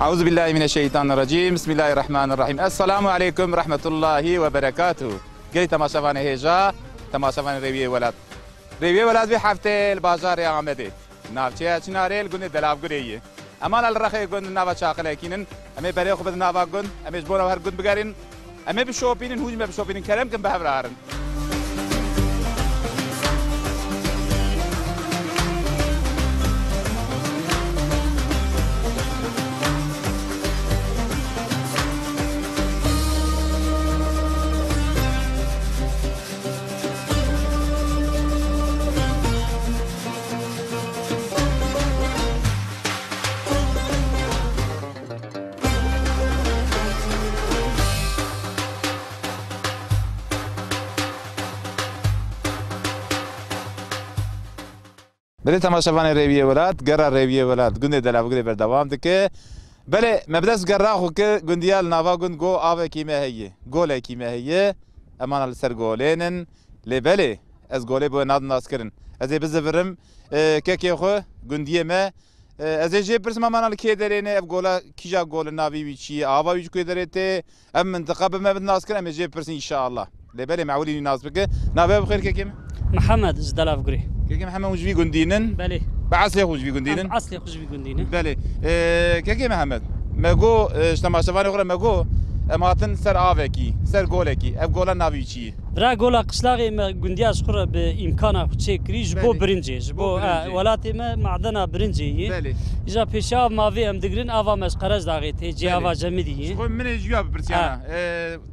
Euzu billahi mineşşeytanirracim. Bismillahirrahmanirrahim. Esselamu aleyküm rahmetullahi ve berekatuhu. Gel temaşavan heja, temaşavan reviye velat. Reviye velat bir hafte bazar Ahmedi. Navçe çınarel günü delavguriyi. Aman al rahe gün nava çaqalekinin. Ame bere xubed nava gün, ame jbona her gün bigarin. Ame bir şopinin hujme bir şopinin kerem kim behavrarın. بله تماشاوان رویه ولاد گرا رویه ولاد گنده دلافگری بردوام دکه بله مبدأ گرا خو که گندیال نوا گند گو آوه کیمه هیه گوله کیمه هیه امان السر گولینن لی بله از گوله بو ناد ناس کرن از بزفرم که خو گندیه ما از جه پرس ما منال کی درینه اف گولا کیجا گول ناوی ویچی آوا ویچ کی درته ام منطقه به ما ناس کرن ام جه پرس ان شاء الله لی بله معولي ناس بك ناوي بخير كيم محمد زدلافقري كيكي محمد وجبي قندينن بله بعصلي وجبي قندينن عصلي وجبي قندينن بله كيكي محمد ماغو اجتماع شفاني اخرى ماغو اماتن سر آوكي سر گولكي اف گولا ناوي چي برا گولا قشلاغي ما گندياش خرا بامكانه خشي كري جبو برنجي جبو ولاتي ما معدنا برنجي بله اجا بيشاف ما في ام دغرين افا مش قرج داغي تي جي افا جمدي شو من جوا برسيانا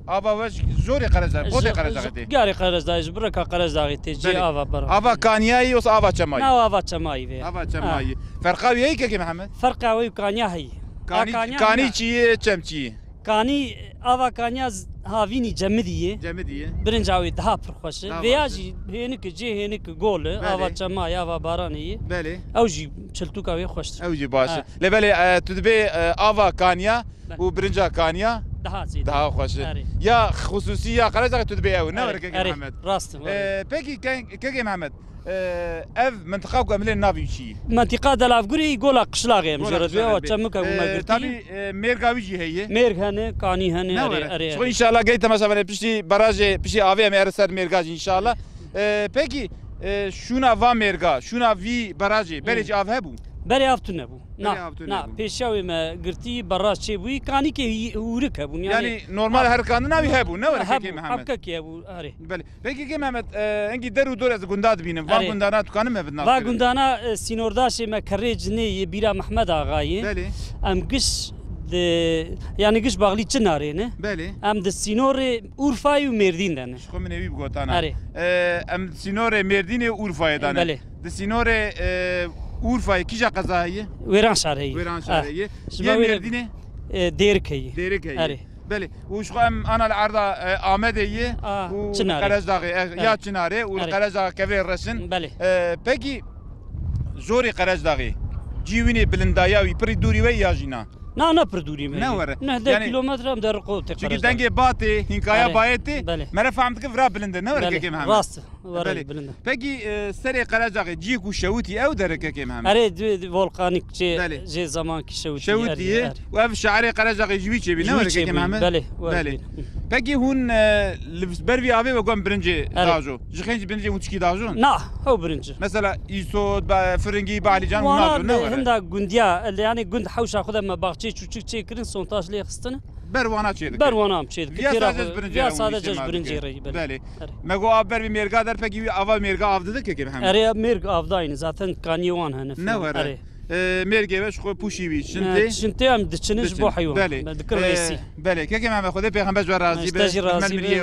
افا واش زوري قرج داغي بودي قرج داغي غاري قرج داغي بركا قرج داغي تي جي افا برا افا كانياي وس افا چماي نا افا چماي في افا چماي فرقاوي هي كيكي محمد فرقاوي كانيا هي كاني چي چمچي كاني افا كانيا هافيني جمديه برنجاوي دها برخوش فياجي هينك جي هينك جول افا چما يا افا باراني بله اوجي چلتوكا وي خوش اوجي باش لا بله تدبي افا كانيا وبرنجا كانيا دها خوش يا خصوصيه قرازه تدبي او نورك يا محمد راست بيكي كيكي محمد اف منطقه كامله نافي شي منطقه دلافغوري يقول قشلاغي مجرد او چمك تابي ميرغاويجي هي ميرغانه كاني هنه اري ان شاء الله جيت مثلا بشي براج بشي افي ام ارسل ميرغاج ان شاء الله بيكي شونا فا ميرغا شونا في براج بلج اف هبو بري افتو نبو نا پیشاوی ما گرتی براش چه بوی کانی که ورک هبون يعني نورمال هر كان ناوي هبو نور كيكي محمد حبك كي ابو اري بله بيكي كي محمد انجي درو دور از گنداد بينم وا گندانا تو كانم بدنا وا گندانا سينورداش ما كريجني بيرا محمد اغاي بله ام قش يعني قش باغلي چنارينه بله ام د سينور اورفاي ومردين دنه شو من ايبي بغوتانا ام سينور مردين اورفاي دانه بله د سينور اورفاي كيجا قزايه ويران شهريه ويران شهريه يا مردينه ديركي اري بله وش ام انا العرضه احمديه وقرز داغي يا چناري والقرز داغي كفر رسن بله بيجي زوري قرز داغي جيويني بلندايا ويبري دوري وي ياجينا نا پردوری می نه ده کیلومتر هم در قوت چون دنگ باتی هنکایا بایتی مرا فهمت که فرا بلنده نه ورکه که محمد راست ورا بلنده پکی سری قرازاق جی کو شوتی او درکه که محمد اره ولکانیک چه زمان کی شوتی و اف شعری قرازاق جوی چه بی نه ورکه که محمد بله پکی هون بروی آبی و گم برنجی داجو جخنج برنجی متشکی داجو نه هو برنج مثلا ایسود با فرنگی بالی جان نه هندا گندیا يعني گند حوشا خدا ما باغچی چوچک چه کرن سونتاج لی خستنه بروانا چه بروانا چه یا ساده برنجی ری بله مگو آب بر میرگا در پکی آوا میرگا آفده که محمد اره میرگ آفداین zaten کانیوان هنه اره میرگی وش خو پوشی وی شنتی هم دچنش بو حیوان ذكر رئيسي بله که محمد خدا پیغمبر جوار راضی به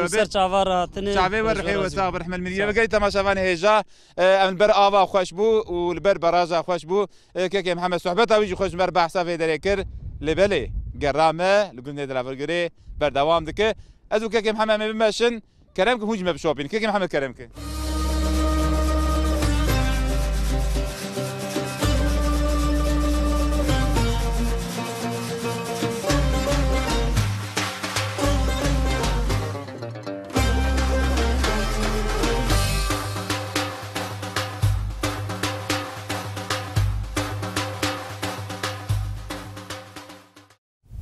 سر چاواراتن چاوی ورخی و صاحب رحمه المریه بگی تماشاوان هجا من بر آوا خوش بو و البر برازا خوش بو که محمد صحبت اویج خوش مر بحثا في درکر لبله گرامه لگونه دلافرگری بردوام دکه از او که محمد مبمشن کرم که هوج مبشوبین که محمد کرم که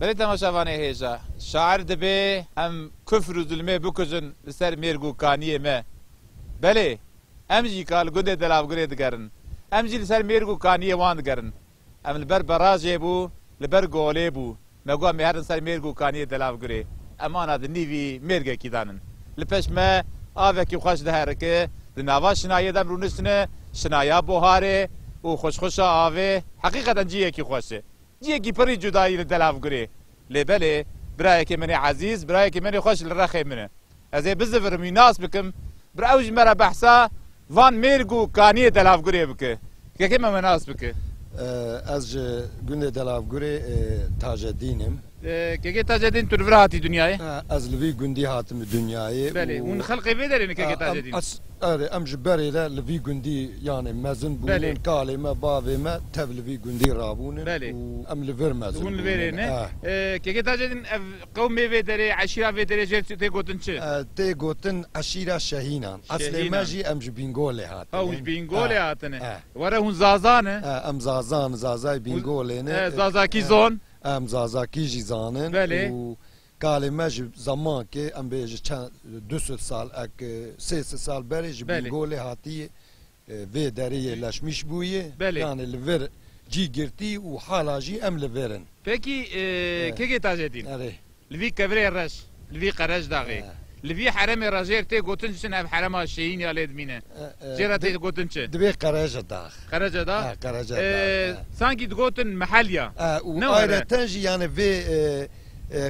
بله تماشاوانه هیجا شاعر دبی ام کفر و ظلمه بکجن لسر میرگو کانیه ما بله ام جی کال گنده دلاوگره دگرن ام جی لسر میرگو کانیه وان دگرن ام لبر براجه بو لبر گوله بو مگو ام هرن سر میرگو کانیه دلاوگره اما د نیوی میرگه کی دانن لپش ما آوه کی خوش ده هرکه د نوا شنایه دم رونسنه شنایا بوهاره و خوش خوش آوه حقیقتا جیه کی خوشه جیه کی پری جدایی دلاوگره لبله برای که من عزیز برای که من خوش لرخی منه از بزفر میناس بکم برای مرا بحثا وان میرگو کانی دلاوگره بکه که ما مناس بکه از گنده دلاوگره تاج دینم که تاج دین تو براتی دنیای از لوی گندی هاتم دنیای بله اون خلقی بدرین که تاج دین آره ام جبری لا لوی گندی یعنی مزن بودن کلمه باوی ما تب لوی گندی رابونه و ام لور مزن اون لورینه که تاج دین قومی بدره عشیره بدره جت تی گوتن چه تی گوتن عشیره شهینان اصل ماجی ام جبینگوله هات او جبینگوله هاتنه وره اون زازانه ام زازای بینگوله نه زازاکی زون ام زازاکی جی زانن و کلمه زمان که ام بیش چند 200 سال اک 300 سال بریج بینگوله هاتی و دریه لشمیش بویه یعنی لور جی گرتی و حالا جی ام لورن پکی که تاج دین لوی کبری رش لوی قرج داغی لوی حرم راجر تی گوتن چن اب حرم شین یا لدمینه جرا تی گوتن چه دبی قرج داغ قرج داغ قرج داغ سانکی گوتن محلیا و آیره تنجی یعنی وی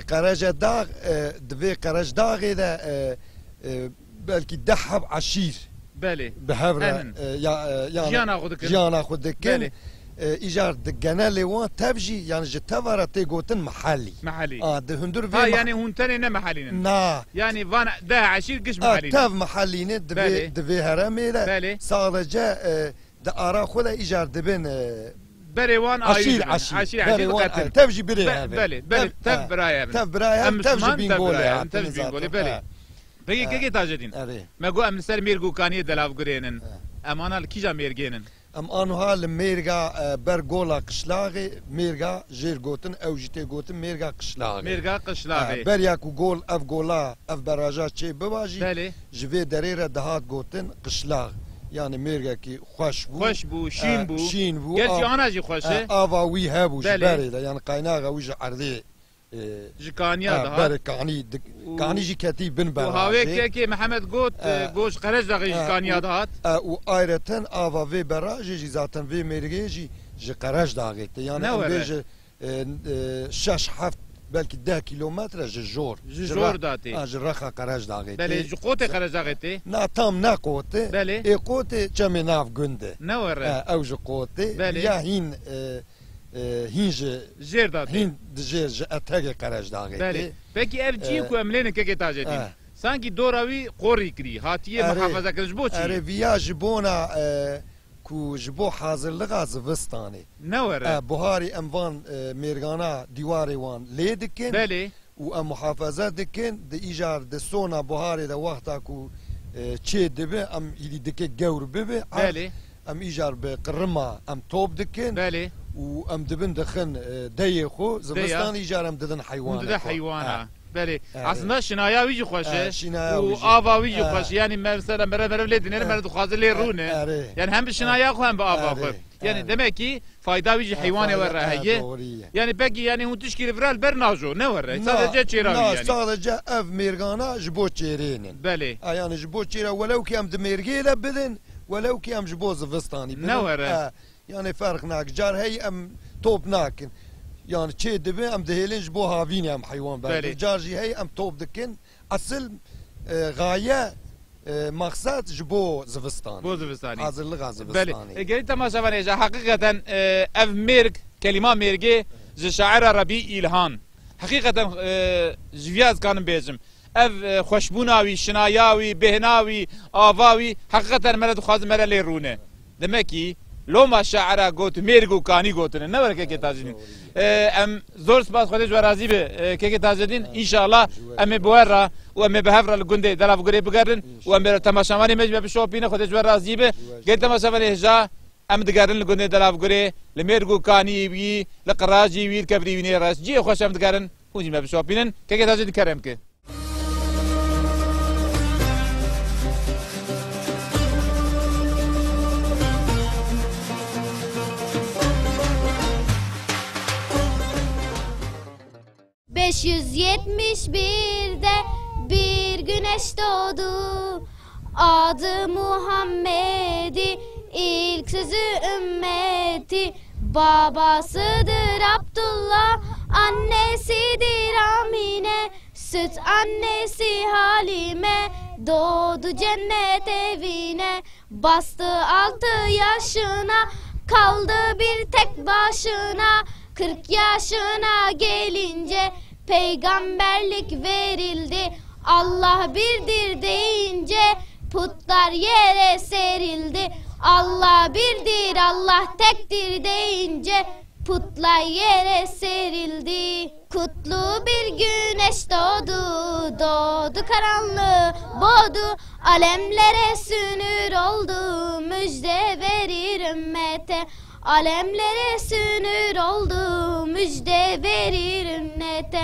قرج داغ دبی قرج داغی ده بلکی دحب عشیر بله بهبره جانا خودکن ایجار دگنه لیوان تبجی یعنی جتواره تی گوتن محلی ده هندور ها یعنی هونتنه نه محلینه نه یعنی وان ده عشیر گش محلینه تب محلینه دبی هرمه ده سالجه ده آرا خود ایجار دبین بریوان عشیر قتل تبجی بری بله تب برایم تبجی بینگوله بله بگی که تاج دین مگو ام سر میرگو کانی دلاوگرینن امانا کیجا میرگینن ام آنها لمیرگا برگولا قشلاغی میرگا جیر گوتن او جیتی گوتن میرگا قشلاغی بریاکو گول اف گولا اف براجا چه بواجی جوی دریره دهات گوتن قشلاغ یعنی میرگا کی خوش بو شین بو گرچی آنا جی خوشه آواوی هبو جبریده یعنی قایناغا ویج عرضی جکانیا ده بر کانی جی کتی بن بر و هاوی که محمد گوت گوش قرج دقی جکانیا ده و آیرتن آوا وی برا جی زاتن وی میرگی جی قرج داغیت یعنی بیج 6 7 بلکه 10 کیلومتر جور داتی جی رخا قرج داغیت بله جی قوت قرج داغیت نه تام نه قوت بله ای قوت چمی ناف گنده نوره او جی قوت یا هین هینج جیر داتی هین جیر اتاق قرج داغیت بله پکی اف جی کو املین که تاج دین سانکی دوراوی قوری کری هاتیه محافظه کرج بو چی اره ویاج بونا کو جبو حاضر لغا زوستانی نوره بهاری اموان میرگانا دیواری وان لیدکن بله و ام محافظه دکن د ایجار د سونا بهاری د وقتا کو چه دبه ام ایدی دکه گور ببه بله ام ایجار به قرما ام توب دکن بله و ام دبن دخن دی خو زوستان ایجار ام ددن حیوانه بله اصلا شنایا ویجی خوشه و آوا ویجی خوشه یعنی مثلا مرا ولدینه مرا خوازه لیرونه یعنی هم به شنایا خو هم به آوا خو یعنی demek ki fayda ویجی حیوان وره هیه یعنی بگی یعنی اون تشکیل فرال برناجو نه وره sadece چیراوی یعنی sadece ev mirgana jbo çeyrinin بله yani jbo çeyra ولو ki am demirgeyle bilin ولو ki am jbo zvistani ne vere yani fark nak jar hey am top nakin yani çe dibe em dehêlin ji bo havînê em heywan ber car jî hey em top dikin asıl gaye maksat ji bo zivistanî hazırlığa zivistanî gelî temaşavan êja hakikaten ev mêrg kelîma mêrgê ji şaira Rabî İlhan hakikaten ji vî ez kanim bêjim ev xweşbûna wî şinaya wî bêhna wî ava wî hakikaten me re dixwazim me re lê rûne demek ki لوما شاعره گوت میرگو کانی گوتنه نه ورکه که تاجدین ام زور سپاس خودش و راضی به که تاجدین ان شاء الله ام بوهرا و ام بهفر الگنده دلاف گری بگردن و ام تماشاوانی مجمع بشوپینه خودش و راضی به گیت تماشاوانی هجا ام دگرن لگونه دلاف گره لمرگو کانی وی لقراجی وی کبری وی راس جی خوش ام دگرن خوشی ما بشوپینن که تاجی دکرم که 571'de bir güneş doğdu. Adı Muhammed'i, ilk sözü ümmeti. Babasıdır Abdullah, annesidir Amine. Süt annesi Halime, doğdu cennet evine. Bastı 6 yaşına, kaldı bir tek başına. 40 yaşına gelince peygamberlik verildi. Allah birdir deyince putlar yere serildi. Allah birdir, Allah tektir deyince putlar yere serildi. Kutlu bir güneş doğdu, doğdu karanlığı boğdu. Alemlere sünür oldu, müjde verir ümmete. Alemlere sünür oldu, müjde verir ümmete.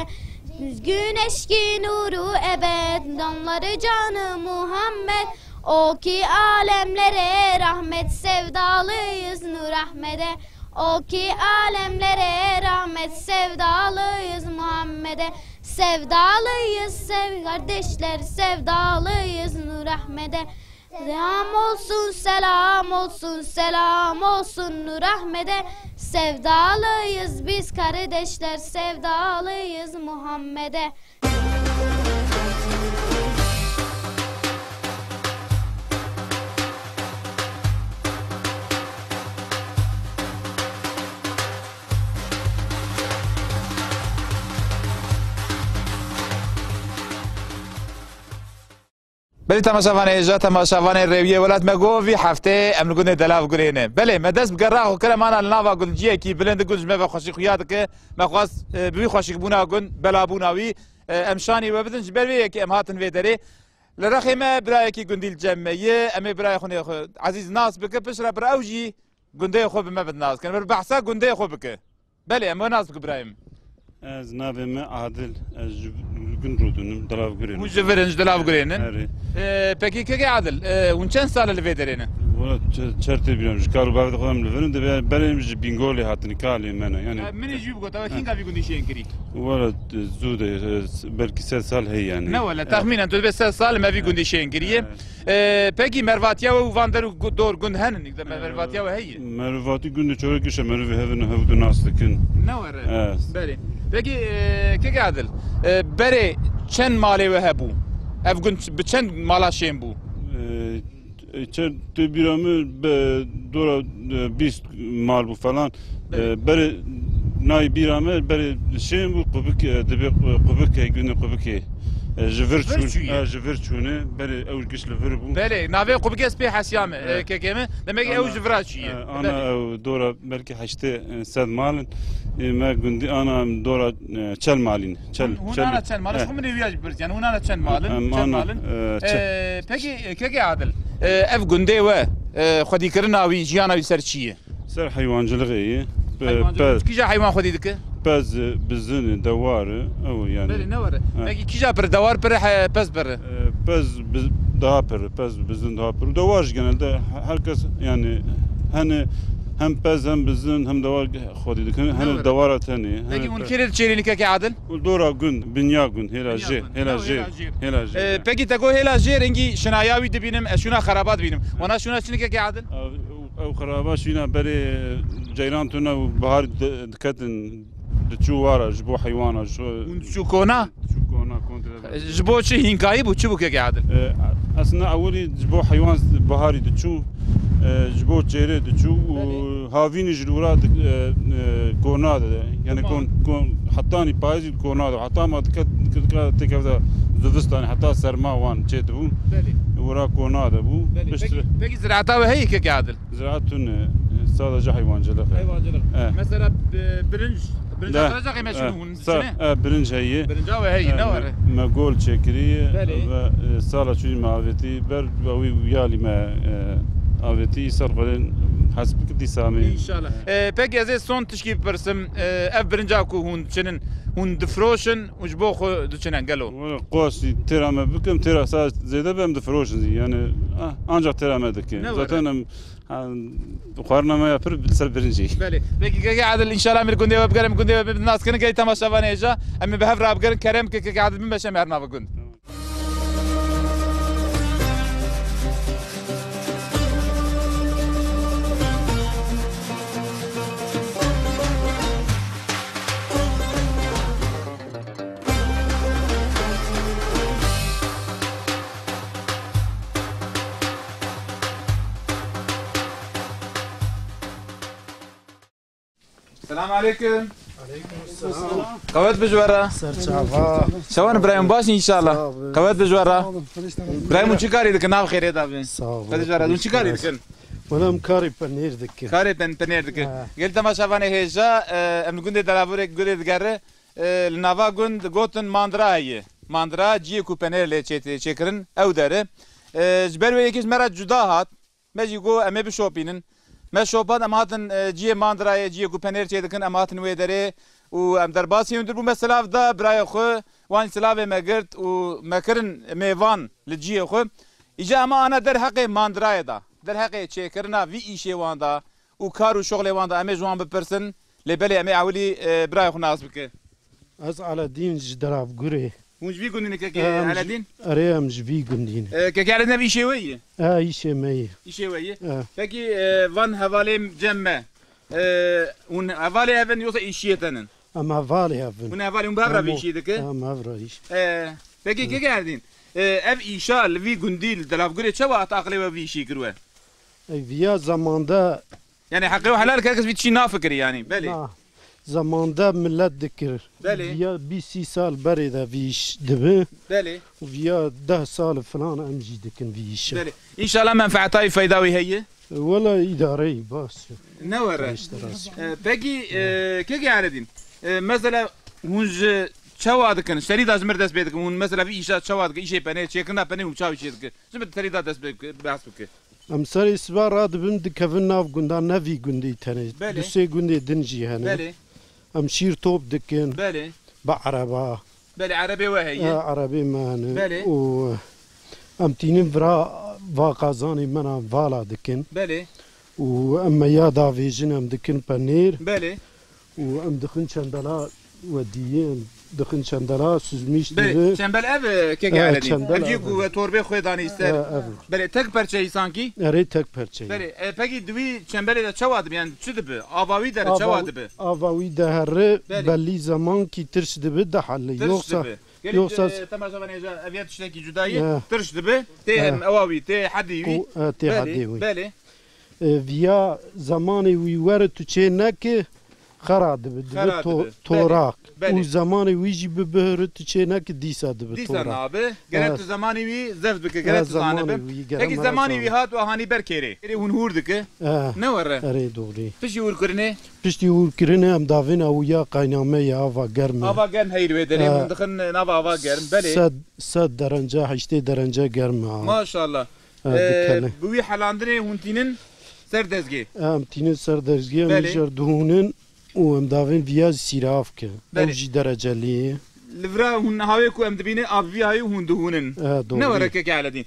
Güneş ki nuru ebed, damları canı Muhammed. O ki alemlere rahmet, sevdalıyız Nur Ahmet'e. O ki alemlere rahmet, sevdalıyız Muhammed'e. Sevdalıyız kardeşler, sevdalıyız Nur Ahmet'e. Selam olsun, selam olsun, selam olsun Nur Ahmet'e. Sevdalıyız biz kardeşler, sevdalıyız Muhammed'e. بله تماشاوان ایجا تماشاوان رویه ولات مگوی هفته امروزه دلاف گرینه بله مدرس بگرا و کلم آن النوا گلجیه کی بلند گلج مفه خوشی خویاد که مخواص بی خوشی بونا گن بلا بوناوی امشانی و بدنج بروی که امهاتن ویدری لرخی ما برای کی گندیل جمعیه امی برای خونی عزیز ناس بکه پشرا براوجی گنده خوب ما بد ناس کنه بر بحثا گنده خوب بکه بله اما ناس بک برایم از نابم عادل از gün rodunum dalav görünüm. Bu jevrenj dalav görünün. Peki kege adil? Un çen sal li vederine? Valla çerte biliyorum. Jikaru bavda kodam liverin de benim bingoli hatını kali mena yani. Meni jib gota kinga bir gundi şeyin kiri. Valla zude belki 7 sal hey yani. Ne valla tahminen 7 sal ma bir gundi şeyin kiriye. Peki Mervatiya ve Vanderu doğru gün henin Mervatiya ve hey. Mervati günde çörek işe merve hevdu naslıkın. Ne var? Beli. Peki kege adil? Bere çen mali ve hebu. Ev gün çen mala şeyin bu. Çen biramı dora 20 mal bu falan. Bere nay biramı bere şeyin bu kubuk kubuk günü kubuk. جفرچونه بله اول کش لفر بو بله ناوی خوب کس به حسیامه که کمه دمیگه او جفرچیه انا دورا بلکه 800 مالن ما گندی انا دورا 40 مالین 40 انا 40 مال خو من ویاج برز yani انا 40 مالن peki که عادل اف گنده و خودی کرناوی جیانا وی سرچیه سر حیوانجلغی کیجا حیوان خودی دکه پس بزن دواره او yani بله ne var peki kija per davar per pes per pes daha per pes bizin daha per davar genelde herkes yani hani hem pes hem bizin hem davar خودی hani davara tani peki un kirir çerini ki adil dora gün dünya gün helaje peki tego helaje rengi şinayavi dibinem şuna kharabat binim ona şuna çinike ki adil او خرابه شوینا بری جیران تو نه بهار دکتن دچو واره جبو حیوانه شو کونا جبو چه هینکایی بو چه بو که عادل اصلا اولی جبو حیوان بهاری دچو جبو چهره دچو هاوین جلورا کونا ده yani kon hatta ni payzi koنا ده hatta ma dikkat tekevda زوستان حتى سرما وان چه bu ورا koنا ده bu peki ziraata ve hey ki adil ziraatun sadece hayvancılık mesela birinci atacak yeme şunu birinci heyi birinci ve hey ne var ma gol çekri ve sala çuy maveti ber ve yali ma aveti sarfalen حسب كدي سامي ان شاء الله peki ez son tişki persim ev birinca ku hun çinin hun difroşun ucbo xo duçenen gelo قوسي ترى ما بكم ترى ساعة زي ده بهم دفروش زي يعني ancak ترى ما دك zaten بخارنا ما يفر بسر برنجي بله peki قاعد ان شاء الله من كوندي بقرم كوندي الناس كن جاي تماشى فانيجا ام بهف راب قرن كرم قاعد من بشم هرنا بكون السلام عليكم. عليكم السلام. قوات بجوارة. سرچاوا. شوان ابراهيم باش ان شاء الله. قوات بجوارة. ابراهيم وش كاري دك ناف خير هذا بين. بجوارة وش كاري دك؟ ولا مكاري بنير دك. كاري بنير دك. قلت ما شافاني هيجا ام قند دلابورك قند دقره النافا قند قوتن ماندرا هي. ماندرا جيكو بنير اللي تشكرن او داره. جبر ويكيش مرة جداهات. ماجي جو ام بشوبينن. ما شوبان اماتن جي ماندراي جي كو بنير تشي دكن اماتن ويدري و ام درباسي ندربو مثلا دا براي خو وان سلاف ماغرت و مكرن ميفان لجي خو اجا اما انا در حق ماندراي دا در حق تشي كرنا في ايشي واندا و كارو شغل واندا ام جوان ببرسن لبلي ام اولي براي خو ناس بك از على دين جدراف غوري ونج في قندين كي على دين اريم جبي قندين كي على نبي شي وي ايشي مي ايشي وي فكي فان حوالي جمع ون حوالي افن يوصل ايشيتن اما فالي افن ون حوالي مبابرا بيشي دك اما فريش فكي كي قاعدين اف ايشا لفي قنديل دلاف غري تشوا تعقلي وفي شي كروه فيا زمان دا يعني حقي حلال كاكس في شي نافكري يعني بلي زمان دا ملت دكر بلي فيا بي 6 سال بري دا فيش دبي بلي وفيا 10 سال فلان امجي دكن فيش بلي ان شاء الله منفعتها فايداوي هي ولا اداري بس نور بقي كي قاعدين مثلا هونج چوا دکن شری داز مرد دست بیدک اون مثلا في ایشا چوا دک ایشه پنه چیکنا پنه اون چاوی چیدک زمت شری داز دست بحث بک ام سری سبار راد بم دکفن ناف گندان نوی گندی تنه دوسه گندی دنجی هنه بله ام شیر توپ دکن بله بعربا بله عربي وهي عربي ما هنه بله و ام تینم فرا واقازانی منا والا دکن بله و ام یا داویجن ام دکن پنیر بله و ام دخن چندلا ودیین دخن چندلا سوزمیش بله چنبل ev که قاعدين اجيكو توربه خوي داني استر بله tek parçayı sanki اره tek parçayı bele peki dvi çembele de çavadı yani çıdı avavi der çavadı be avavi de her belli zaman ki tırşdı be de halle yoksa تماشا فنيجا ابيات تشتكي جدايه ترشد به تهم اواوي تي حديوي تي حديوي بله via zamanı uyarı tüçenek خراد توراق و زمانی ویجی ببهر تچنک دیسا دب توراق دیسا نابه گرت زمانی وی زفت بک گرت زانبه اگه زمانی وی هات و هانی برکری ری هون هور دک نه وره اره دوری پشتی هور کرنه پشتی هور کرنه هم داوین او یا قاینامه یا آوا گرم آوا گرم هیر و دری من دخن ناوا آوا گرم بله 100 درجه 8 درجه گرم ماشاءالله بوی حلاندنه هونتینن سردزگی هم تینن سردزگی میجر دهونن و ام داوین ویاز سیراف که اوجی درجه لیه لفرا هون هاوی کو ام دبینه آبی هایی هون دهونن نه ورکه که علدین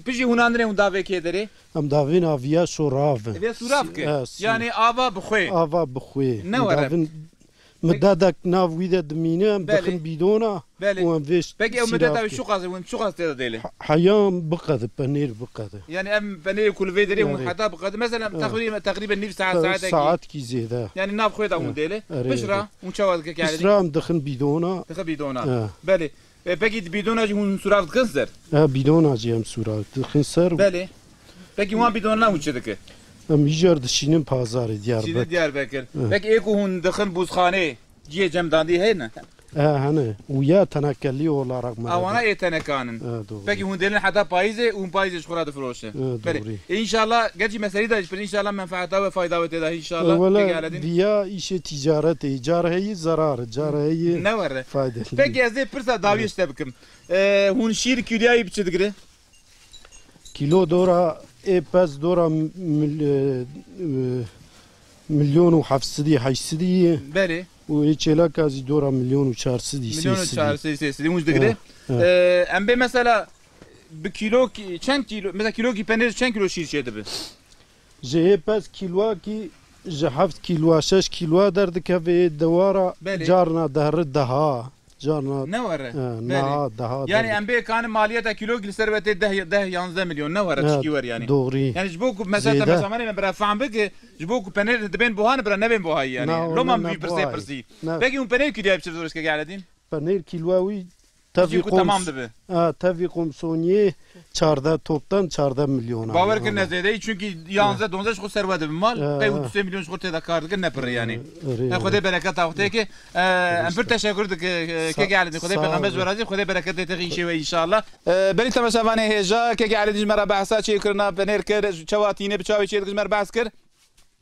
پشی هوناندنه هون داوی که داره ام داوین آویا سوراف اویا سوراف که یعنی آوا بخوی آوا بخوی نه ورکه مدادك ناف ويدا دمينا دخن بيدونا وام فيش باقي مدادك شو قصدي وين شو قصدي ديله حيام بقد بنير بقد يعني ام بنير كل فيدري وحتى بقد مثلا تقريبا نص ساعات كي زيدا يعني ناف خويدا وديله بشرا ونشوال كي على بشرا دخن بيدونا دخن بيدونا بله باقي بيدونا هون سوراف تخسر بيدونا جيم سوراف تخسر بله باقي وان بيدونا وشدك میجر دشینم پازار دیار دیاربکر بک ایکو هون دخن بوزخانه جیه جمداندی هی نه هنه ويا تناكلي ولا رقم اوانا يتنكانن بك هون دلنا حتى بايزه اون بايزه شخورا دفروشه ان شاء الله جاجي مسالي دا ان شاء الله منفعتها وفائده وتدا ان شاء الله ولا فيا ايش تجاره ايجار هي ضرر جار هي نور فائده بك ازي برسا داويش تبكم هون شير كيلياي بتشدغري كيلو دورا بس دورة مليون وحفصدي حيصدي بله وهيك لك هذه دورة مليون وشارصدي مليون وشارصدي مش دقيقة ام بي مثلا بكيلو چند كيلو مثلا كيلو كي بنير چند كيلو شير شده به جه بس كيلو كي جه 7 كيلو 6 كيلو دردك في دوارة جارنا دهر دها جارنا نوره دها يعني ام بي كان ماليته كيلو لسربته ده 11 مليون نوره تشكيور يعني دغري يعني جبوك مثلا مثلا برا فهم بك جبوك بنير دبن بوهان برا نبن بوهاي يعني لو ما في برسي باقي un بنير كي جايب شفتورس كي قاعدين بنير كيلووي تمام دبه تافي قمصونيه 14 توبتان 14 مليون باور كنا زيدي çünkü 11 12 خو ثروت بمال قيو 2 مليون شغل تذكر كنا بر يعني خدي بركات اختك ام بر تشكر كي قاعد خدي بغمز ورازي خدي بركات تغيشي ان شاء الله بريت تماشافاني هجا كي قاعد جمره بحثا شي كرنا بنير كر چواتينه بچاوي شي جمره بحث كر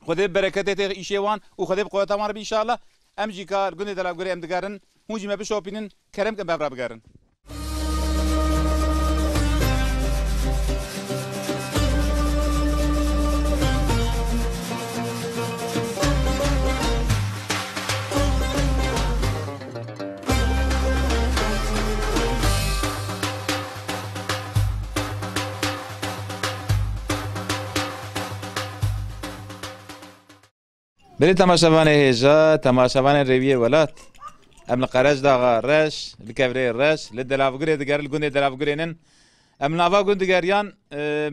خدي بركات تغيشي وان وخدي بقوه تمام ان شاء الله ام جي كار غني دلا غري ام دغارن هونجي ما بشوبينن كرم كم بابرا بغارن بری تماشاوانه هجا تماشاوانه رویه ولات ام القرج داغا رش الكبري رش للدلافغري دغار الجوندي دلافغرينن ام نافا جوندغاريان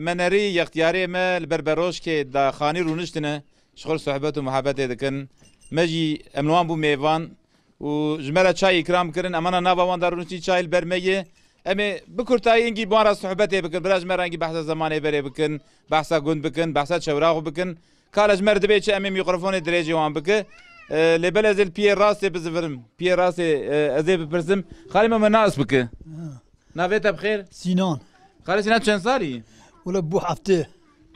منري يختياري ما البربروش كي دا خاني رونشتنه شغل صحبته ومحبته دكن مجي امنوان بو ميفان وجمله شاي اكرام كرن امانه نافا وان دارونشتي شاي البرميه امي بكرتاي انجي بارا صحبته بكن بلاش مرانجي بحث زماني بري بكن بحثا جوند بكن بحثا شوراغ بكن كارج مرد بيتش امي ميكروفون دريجي وان بك لبلز البيير راسي بزفرم بيير راسي ازي ببرسم خالي ما ناقص بك نافيتا بخير سينان خالي سينان شن صاري ولا بو حفته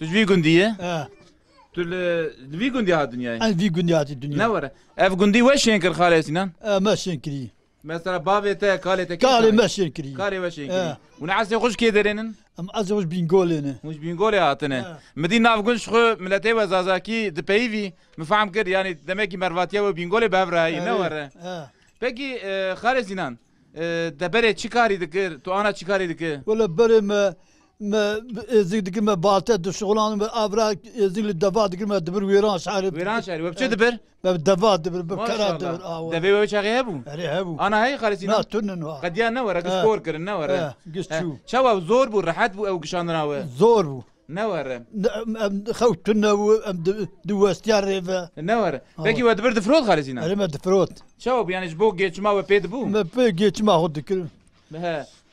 تجفي جنديه تل في جندي هاد الدنيا انا في جندي هاد الدنيا نور اف جندي وش ينكر خالي سينان ما شنكري مثلا بابيتا كاليتا كالي ما شنكري كالي وش ينكري ونعسي خوش كي درينن ام ازوج بينغولين مش بينغولي هاتنا مدينة نافقونش خو ملتي وزازاكي دبيفي مفهم كر يعني دمكي مرواتيا وبينغولي بابراهي نور بقي خالي سينان دبري تشكاري دكر تو انا تشكاري دكر ولا بري ما زيك دكر ما بالتا شغلان ابرا زيك الدفا دكر ما دبر ويران شعري وبش دبر بالدفا دبر بكرا دبر دبي وش هبو هبو انا هي خالي سينان لا تنن قد يا نور سكور كر نور شو زور بو رحت بو او قشان زور بو نور خوتنا دوستيار ريفا نور بكي ودبر دفروت خالي سينان انا ما دفروت شو يعني جبوك جيتش ما وبيد بو ما بيجيتش ما خد كل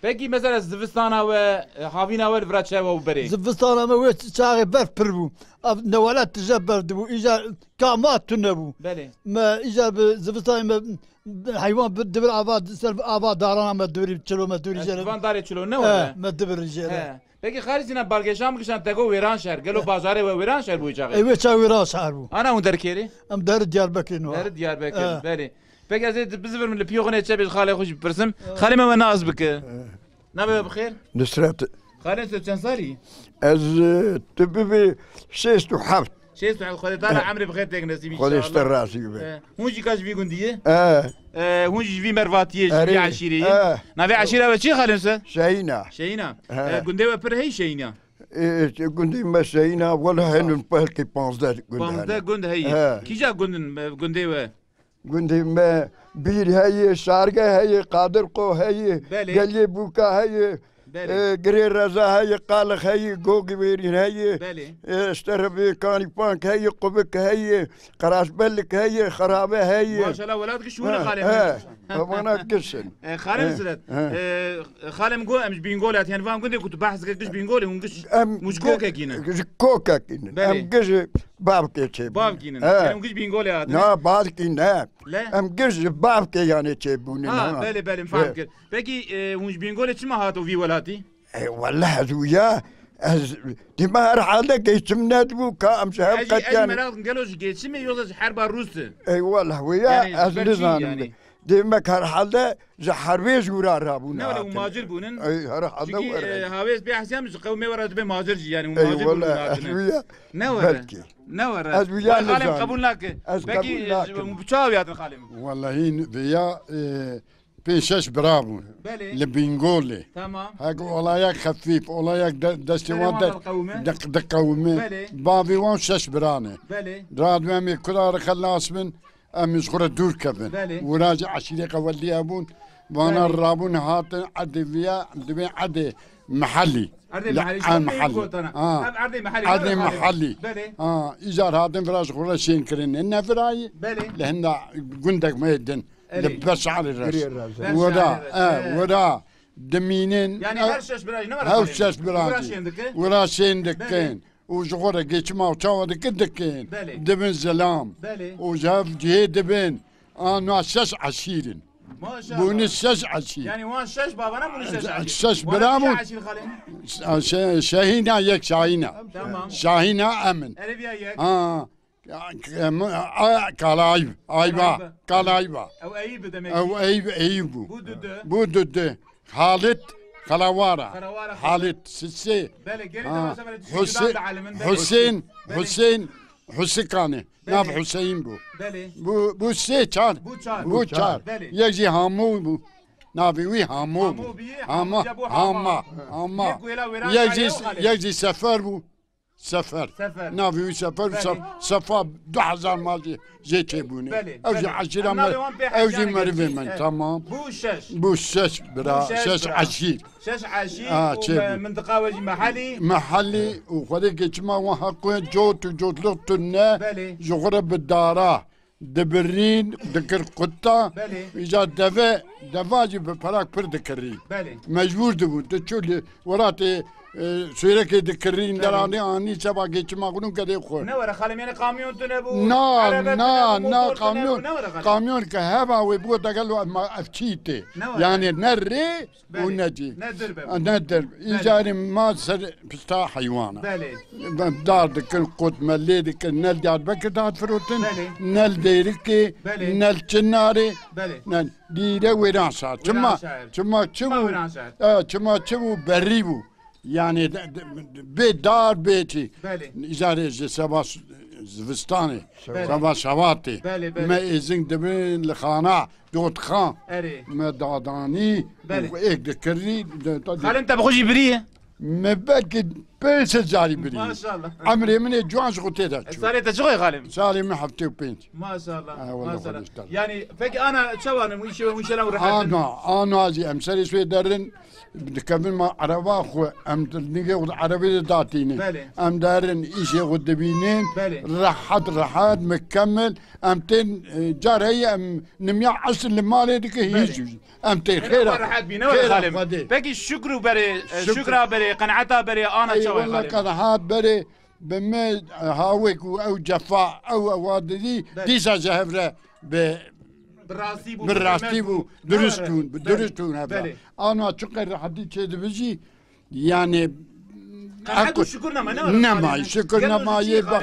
بكي مثلا زفستانا وحافينا والفراتشا وبري زفستانا ما ويت شاغي برف بربو نوالات تجبر دبو اجا كامات تنبو بلي ما اجا زفستانا حيوان بدبر عباد سلف عباد دارنا ما دوري تشلو ما دوري جل حيوان داري تشلو نو ما دبر رجال بكي خارجنا بالجشام كشان تقو ويران شهر قالوا بازاري ويران شهر بو جاغي ايوه شا ويران شهر بو انا وندر كيري ام دار ديار بكر نو دار ديار بكر بلي بكي زيد بزفر من البيوغني تشبي خالي خوش برسم خالي ما ناقص بك نبي بخير نسرت خالي انت كان صاري از تبي شيست وحفت شيست خالي طالع عمري بخير تك نسيم ان شاء الله خالي اشتراسي هونجي كاش في جنديه هونجي في مرفاتيه في عشيريه نبي عشيره وشي خالي انت شينا جنديه بر هي شينا جندي ما شينا ولا هن بالكي بانزدا جند هي كي جا جنديه جندي ما بير هي شارقه هي قادر قو هي قال بوكا هي قرير رزا هي قالخ هي جوجي ويرين هي اشتربي كاني بانك هي قبك هي قراش بلك هي خرابه هي ما شاء الله ولادك شو خالي وانا كشن خالي مسلت خالي مقول مش بينقولات يعني فاهم كنت بحث كش بينقولي مش كوكا كينا كوكا كينا ام كش بابكي تشي بابكينا يعني مش بينقولات لا بابكينا ام كش بابكي يعني تشيبوني بلي مفهم كده بقي مش بينقولي ما هاتو في ولاتي اي والله زويا دي ما راح عليك يسمنات بوكا امس هبقت يعني اي ملاك قالوا جيتشمي يوزج حرب الروس اي والله ويا ازلزان ديمك هر حالة جحربي جورا رابون نه ولی مهاجر بونن اي هر حالة چونکی هاویز بی حسیم مش قومی ورد به مهاجر جی یعنی مهاجر بونن نه وره نه وره خالم قبول نکه بکی بچاویات خالم والله ويا بيشش برافو لبنغولي تمام هاك ولايك خفيف ولايك دستوان دقومي بابي وان شش براني راد مامي كرار خلاص من امش غرة دور كفن وراجع عشيرة قولي ابون وانا الرابون هاتن عدي فيا عدي محلي عدي محلي ايجار هاتن فراش غرة شين كرين انا فراي لهن قندك ما يدن لبس على الراس ودا دمينين يعني هرشش براي هرشش براي وراشين دكين وشغورة جيشما وشاوة دكين دبن زلام وجاف جهي دبن انا شش عشيرين ما شاء الله بون شش عشير يعني وان شش بابنا بون شش عشير شش برامو شاهينا يك شاهينا تمام شاهينا امن اربيا يك كالايب ايبا كالايبا او ايب دمك او ايبو بودد خالد خلاوارا خالد سسي حسين حسيكاني ناف حسين بو سي چار بو چار يجي هامو بو نافي وي هامو هاما يجي سفر بو سفر نافي وي سفر 2000 مال جيتي بوني اوجي عشيرة اوجي مرفي من تمام بو شش برا شش عشير منطقة وجي محلي وخليك جما وحقوين جوت لغتنا جغرب الدارة دبرين دكر قطة إذا دفاجي بفراك پر دكرين مجبور دبو تشول وراتي سيرك دكرين دراني اني سبا جما قنون كده خور نورا خالم يعني كاميون تنبو نا كاميون كهبا ويبو تقلو ما افتيتي يعني نري ونجي ندر إيجاري ما سر بستا حيوانا دار دكر قط ملي دكر نل دار بكر دار فروتن نل ديركي نل چناري نل ديره ويرانسا چما بريبو يعني بيت دار بيتي إجارة سبا زفستاني سبا شواتي ما إذن دبين لخانة دوت خان ما داداني وإيك دكري خالي أنت بخوجي بريه ما باكي بيس جاري بريه ما شاء الله عمري من جوان شغلتي دا صاري تشغل خالي صاري ما حبتي وبنت ما شاء الله ما شاء الله يعني فك أنا شو أنا وش أنا ورحت أنا أجي أمسري شوي درن كمان ما عربا خو ام نيجي عربي داتيني ام دارن ايشي غدبينين رحاد مكمل امتين جار هي ام نميا عشر المال ديك هيجي امتين خير رحاد بينا خالم باقي الشكر بري شكرا بري قنعتها بري انا شو والله قنعات بري بما هاويك او جفاء او وادي ديسا جهفره بالراسيبو درستون هذا انا اتذكر حديث بيجي يعني اكو شكرنا ما نما شكرنا ما يبقى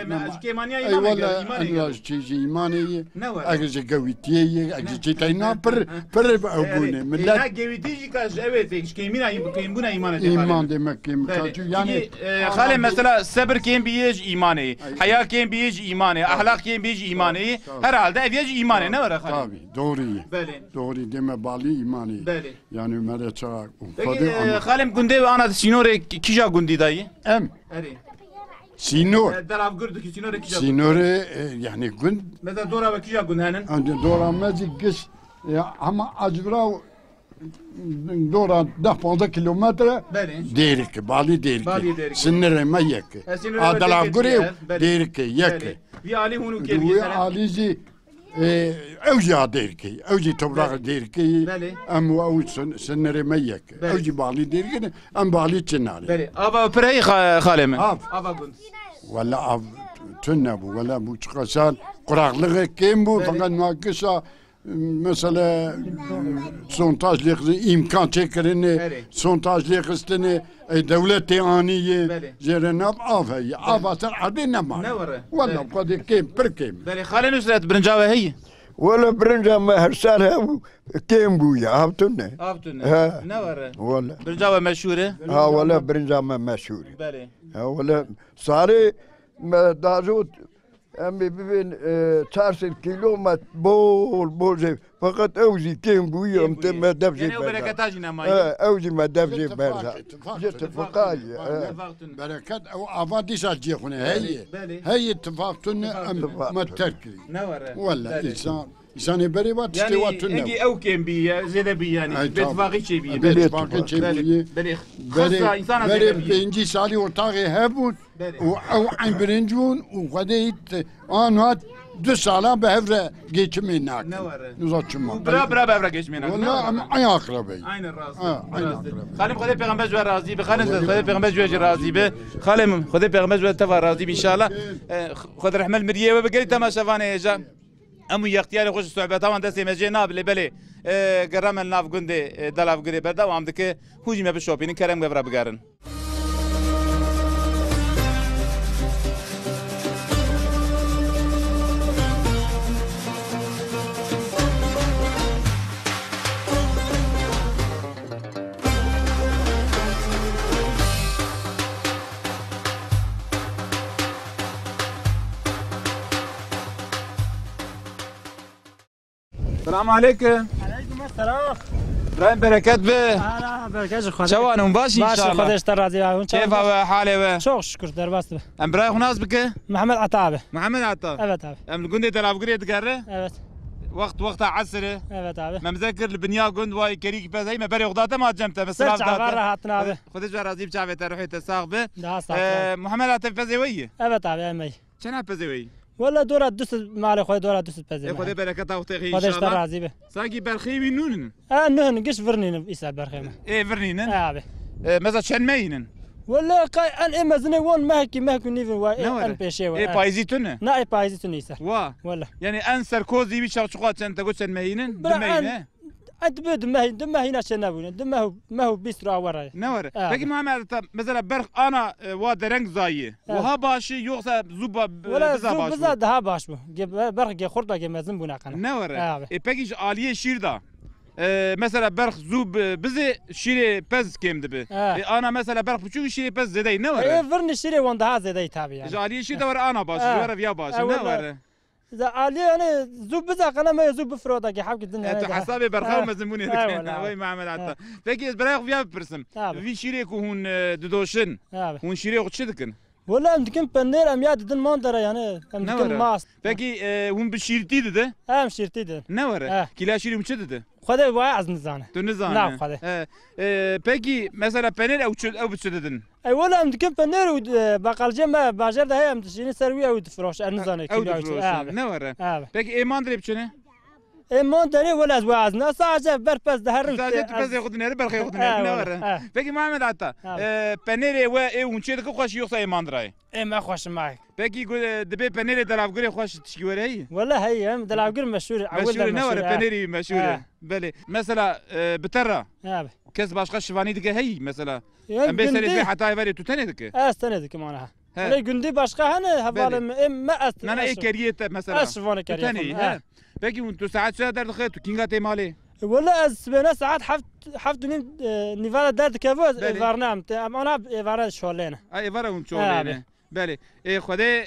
اي والله انا تيجي ايمانيه اجي قويتيه اجي تاينا بر ابوني من لا قويتي كاش اويتي كيمبونا ايمان دمك يعني خالي مثلا صبر كيم بيج ايماني حياه كيم بيج ايماني اخلاق كيم بيج ايماني herhalde بيج ايماني نورا خالي دوري دم بالي ايماني يعني ما تشا خالي قندي انا سينوري كيجا قندي داي ام سينور دراف قردك سينور كيجا سينور يعني قند مثلا دورا وكيجا قند هنن دورا ماجي قش اما اجبراو دورا 10 كيلومتر ديرك بالي ديرك سنر ميك دراف قري ديرك يك في علي هونو كيف علي جي اوجي ديركي اوجي تبرع ديركي ام او سنري ميك اوجي بالي ديركي ام بالي تشناري ابا بري خالم ابا قلت ولا تنبو ولا بو تشقسال قراقلغ كيمبو فقط ناقصه مثلا سونتاج لي امكان تكرني سونتاج لي قستني دولتي انيه جرناب افا سر عدينا ما والله قد كيم بركيم بالي خالي نسرت برنجاوه هي ولا برنجة ما هرسالها كيم بويا هافتنا هافتنا نورة ولا برنجة مشهورة ها ولا برنجة ما مشهورة بله ولا صاري ما دازوت أمي ببين 4 كيلو ما بول زي فقط أوزي كيم بويا ما دبزي يعني بركتاج نماي أوزي ما دبزي برزا اتفاقاي بركات أو أفادي ساجي خنا هي اتفاقتنا ما تركي ولا إنسان بري وات يعني إنجي أو كيم بي زيد بي يعني بتفاقي شيء بي بتفاقي شيء بي بري خاصة إنسان بري بينجي سالي وطاغي هبون أو عين برنجون وخديت أنا 2 سالا بهفرة geçmeyinak. Uzatçıma. Bra bevra geçmeyinak. Valla aynı akrabayı. Aynı razı. Halim Xode Peygamber jwe razı be. Halim Xode Peygamber jwe razı be. Halim Xode Peygamber jwe teva razı be inşallah. Xode rahmel miriye ve begeli temaşavane heja. Amu yaxtiyari xoş sohbet avan desti mecê nabile belê geramel nav gundê dalav girê berdewam dike hûjî me bi şopînin kerem bevra bigerin. السلام عليكم. عليكم السلام. ابراهيم بركات به. بركات خدا. شوانم باشي ان شاء الله. خدش تراضي عون. كيف حاله؟ شوق شكر درباست به. ام برايخ ناس بك؟ محمد عطابه. محمد عطابه. Evet abi. ام الجندي تلعب قريه تقرا؟ Evet. وقت عسره. Evet abi. ما مذكر البنيا جند واي كريك بس هي ما بري غداته ما جمته بس راح راحتنا abi. خدش راضي بشعبه تروحي تساغبه. ده صح. محمد عطابه فزويه. Evet abi emay. شنو فزويه؟ ولا دورة دوست مالي خوي دورة دوست بزي. خذي بركة وتغي إن شاء الله. خذي راضي به. ساقي برخيمي نونن. نون قش فرنين إيسا برخيمة. إيه فرنينن. أبي. مثلا شن ماينن. ولا أن إما زني وان مهكي نيفن واي أن بيشوا. إيه بايزيتونه. نا إيه بايزيتونه إيسا. ولا. يعني أن سركوزي بيشاقشقات شن تقول شن ماينن. دماينه. أدبد دمه هنا شنابون دمه ما هو بيسرع وراي. نور. لكن ما مثلا برخ أنا وادرنج زايي. وها باشي يوصل زوبا ولا زوب بزاد ها باش بو. برخ جي خرطة جي مزن بونا قنا. نور. إيه بيجي عالية شيردا. مثلا برخ زوب بزي شيري بز كيم دبي. أنا مثلا برخ بشوف شيري بز زداي نور. إيه فرن شيري وندها زداي تابي يعني. عالية شيردا ور أنا باش ور فيا باش نور. إذا عالية أنا زوب بزا قنا ما يزوب بفروضة كي حبك الدنيا. أنت حسابي برخاو مزموني ذكرنا وين ما عمل عطا. فكي برخ فيا برسم. في شيري كون ددوشن. هون شيري وقت شدكن. ولا أمتكن بنير أمياد دن ماندرة يعني أمتكن ماس. فكي هون بشيرتي ده. شيرتي ده. نورة. كلا شيري مشدده. خذي واي از نزانه. تو نزانه. نعم خذي. فكي مثلا بنير أو بتشددن. أي ولا أمتكن بنير وبقال جمع باجر ده هي أمتشيني سروي أو تفروش النزانه. أو تفروش. نورة. فكي إيه ماندري بتشنه؟ ماندري ولا زواجنا ساعة بربز ده هرب. ساعة بس ياخذنا برخي ياخذنا نورة. فكي ما عمل عطا. بنير وإيه ونشيد كوخش يوصل ماندراي. إيه ما خوش معك. بقى يقول دبي بنيري دلعب قري خوش تشكي هي ولا هي دلعب قري مشهور مشهور نور بنيري مشهور بلي مثلا بترى كاس باش خش فاني دك هي مثلا ام بيسالي بي حتى يبري تتني دك استندك معناها لي قندي باشقه هنا هبال ما است انا اي كاريت مثلا اشفون كاريت بقى وانتو ساعات شادر دخلت كينغا تي مالي ولا اسبنا ساعات حفت نيفالا دارت كافوز فارنام انا فارا شولينا اي فارا ونشولينا بله خدا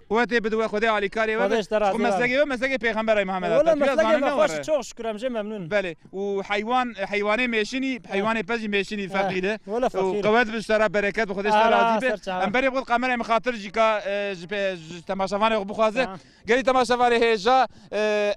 قوته بدو خدا علی کاری و مسلگی پیغمبر محمد ولا مسلگی خوش çok şükür amca memnun بله و حیوان میشینی حیوان پزی میشینی فقیده ولا فقیر قوت بشترا برکت بخودش راضی به ام بری بود قمر مخاطر جیکا تماشاوان بخوازه گری تماشاوان هجا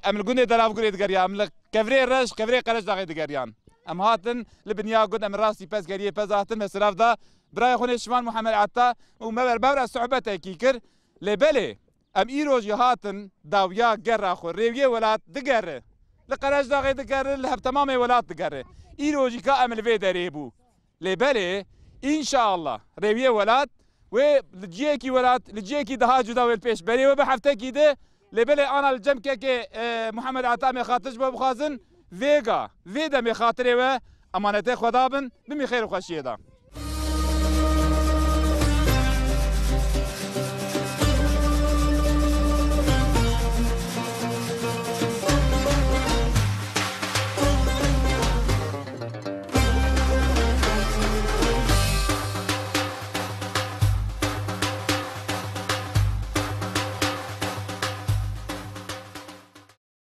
ام الگونه دراو گرید گریا ام کفری رش کفری قرش داغی دگریان ام هاتن لبنیا گود ام راستی پز گریه پز هاتن مسراف دا برای خونه شمان محمد عطا و مبر صحبت کیکر لبله ام ایروج هاتن داویا گرا خو ریوی ولات دگره لقراج داغی دگره لهب تمام ولات دگره ایروجی کا عمل في دريبو لبله ان شاء الله ریوی ولات و لجيكي ولات لجيكي دها جدا والبيش بري وبحفته كده لبله انا الجمكه كي محمد عطا مخاطج بخازن فيغا فيدا مخاطره و امانته خدابن بمخير خوشيدا